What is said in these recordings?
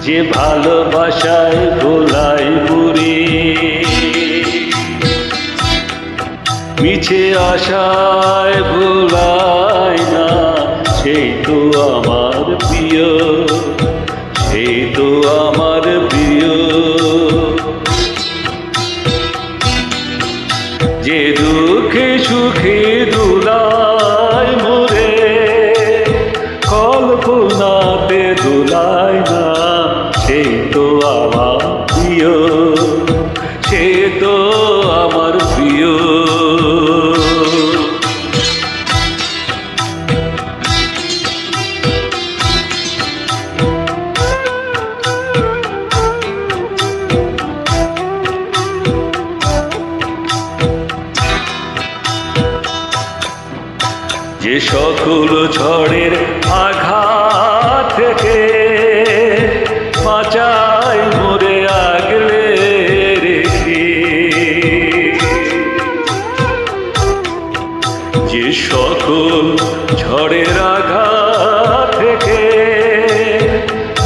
যে ভালোবাসায় ভোলাই পুরে, মিছে আশায় ভোলাই না, সেই তো আমার প্রিয়, সেই তো আমার প্রিয়। যে দুঃখে সুখে দুলাই মোরে, কল্পনাতে দুলাই না, সেই তো আমার প্রিয়, সে তো আমার প্রিয়। যে সকল ঝড়ের আঘাত থেকে বাঁচাই মোরে আগলে রেখে, যে সকল ঝড়ের আঘাত থেকে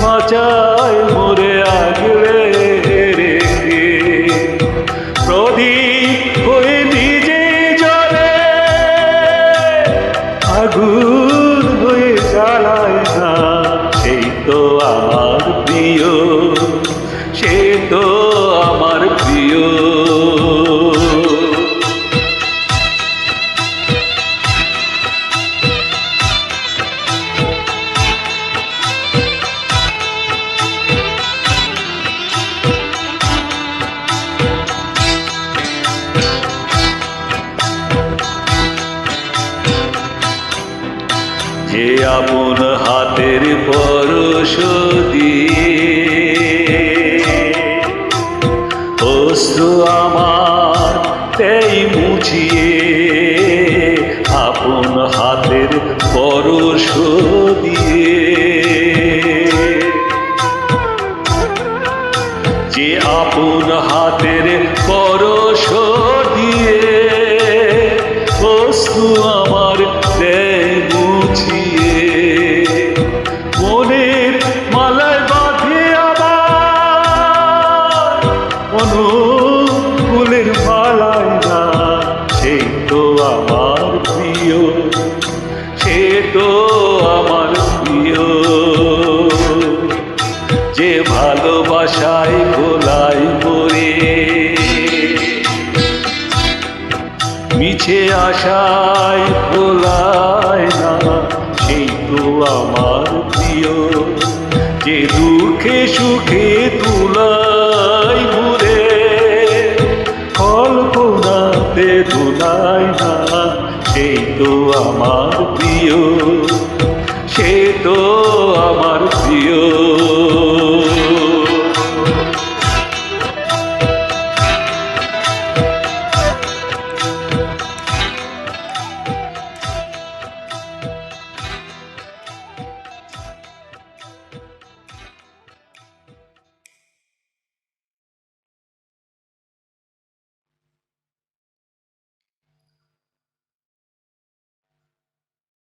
বাঁচাই মোরে আগলে রেখে, প্রদীপ হয়ে নিজে জ্বলে আগুন হয়ে জ্বালায় না, সেই তো আমার প্রিয়, সে তো আমার প্রিয়। যে আপন হাতের পরশ দিয়ে অশ্রু আমার তেই মুছিয়ে, আপন হাতের পরশ দিয়ে, যে আপন হাতের পরশ দিয়ে অশ্রু আমার তেই মুছিয়ে, মনের মালায় বাঁধে আবার অনুকূলের মালায় না, সেই তো আমার প্রিয়, সে তো আমার প্রিয়। যে ভালোবাসায় ভোলাই পড়ে, মিছে আশায় ভোলাই না, সেই তো আমার প্রিয়। যে দুঃখে সুখে তুলাই ঘুরে, কল্পনাতে তুলাই না, সেই তো আমার প্রিয়, সে তো আমার প্রিয়।